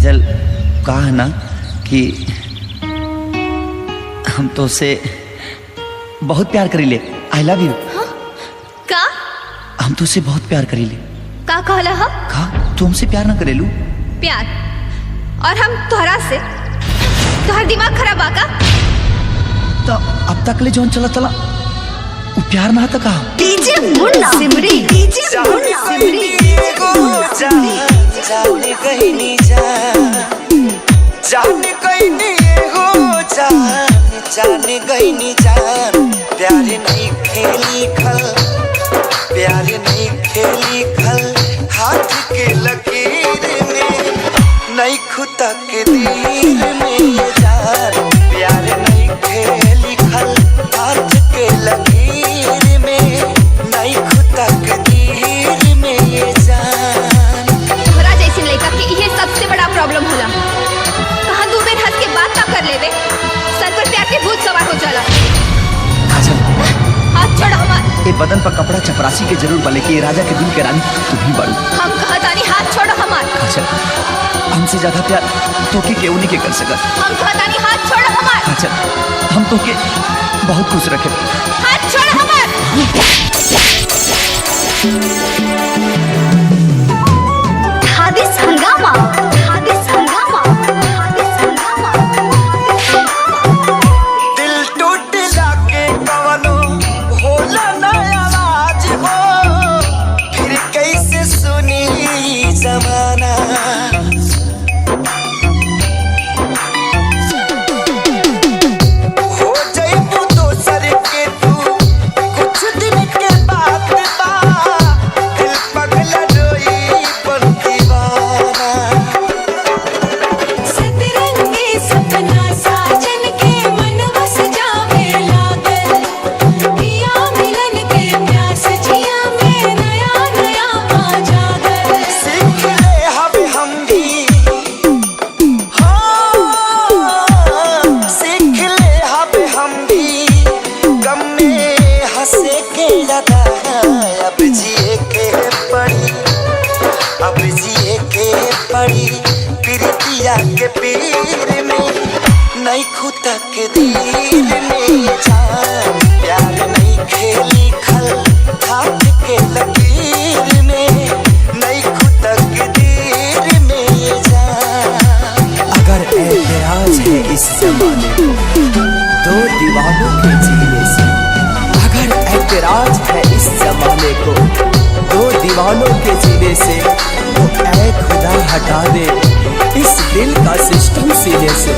काजल कहा ना कि हम तो उसे बहुत प्यार करीले। I love you. हाँ? का हम तो उसे बहुत प्यार करीले। का कहला हा? का तू हमसे प्यार ना करेलू? प्यार और हम तोहरा से? तोहर दिमाग खराब आका? तो अब तक ले जौन चला चला वो प्यार ना था कहा? डीजे मुन्ना सिमरी, डीजे मुन्ना सिमरी। जाने कहीं नहीं जा, जाने कहीं नहीं हो जाने कहीं नहीं जान। प्यार नहीं खेली खल, प्यार नहीं खेली खल, हाथ के लकीर में नहीं खुदा के दिल में ये जान। प्यार नहीं खेली खल, हाथ के लकीर में नहीं खुदा के दिल में ये जान। तोहरा जैसी लड़का के ये सबसे बड़ा प्रॉब्लम होला। कहाँ दो बेर हंस के बात ना कर लेवे, सर पर प्यार के भूत सवार हो जाला। काजल हाथ छोड़ हमार। ये बदन पर कपड़ा चपरासी के जरूर बले कि राजा के दिल के रानी तू भी बड़ू। हम कहतानी हाथ छोड़ हमार। काजल हमसे ज्यादा प्यार तो के केहू नहीं के कर सकत। हम कहतानी हाथ छोड़ हमार। काजल हम तो के बहुत खुश रखे। हाथ छोड़ हमार। हादिस हंगामा, हादिस हंगामा, हादिस हंगामा। दिल टूटला के कवनो होला ना आवाज हो, फिर कैसे सुनी जमाना। हो जाइबू दोसर के तू कुछ दिन के बाद बा, दिल पगला रोई पर दीवाना। सतरंगी सपना साजन के मन बस जावे लागल, पिया मिलन के प्यास जिया में नया नया आ जागल। सीख ले हम भी, हाँ सीख ले हम भी, गम में हंसे के ज्यादा अब जिए के पड़ी, अब जिए के पड़ी। प्रीतिया के पीर में नहीं खुदा के दिल में जान। प्यार नहीं खेली खल, हाथ के लकीर में नहीं खुदा के दिल में जान। अगर ऐतराज है इस जमाने को दो दीवानों के जीने से, अगर ऐतराज है इस जमाने को दो दीवानों के जीने से, तो ऐ खुदा हटा दे इस दिल का सिस्टम सीने से।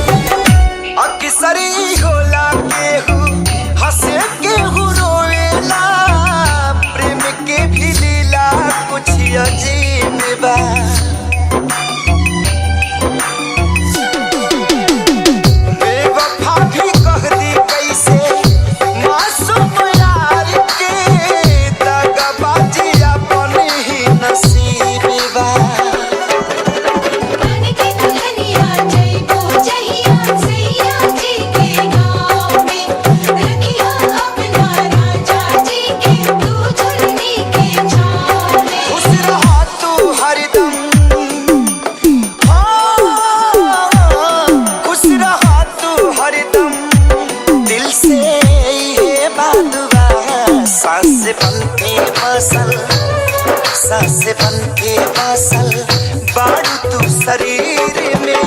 अक्सरी होला केहू हंसे केहू रोएला, प्रेम के भी लीला कुछ अजीब बा। बेवफा भी कह दी कैसे मासूम यार के, दगाबाजी अपन ही नसीब बा। बन के दुल्हनिया जइबो जहिया सैया जी के गाँव में, रखिया अपना राजा जी के तू झुलनी के छाँव में। खुश रहा तू हरदम, हाँ खुश रहा तू हरदम, दिल से ये बात बा। सांस बन के बसल, सांस बन के बसल बारू तू शरीर में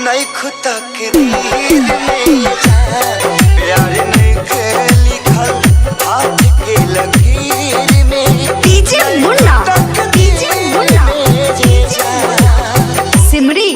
नहीं खुदा के दिल में जान। प्यार नहीं खेली खल, हाथ के लकीर में डीजे मुन्ना, डीजे मुन्ना, में जान। सिमरी।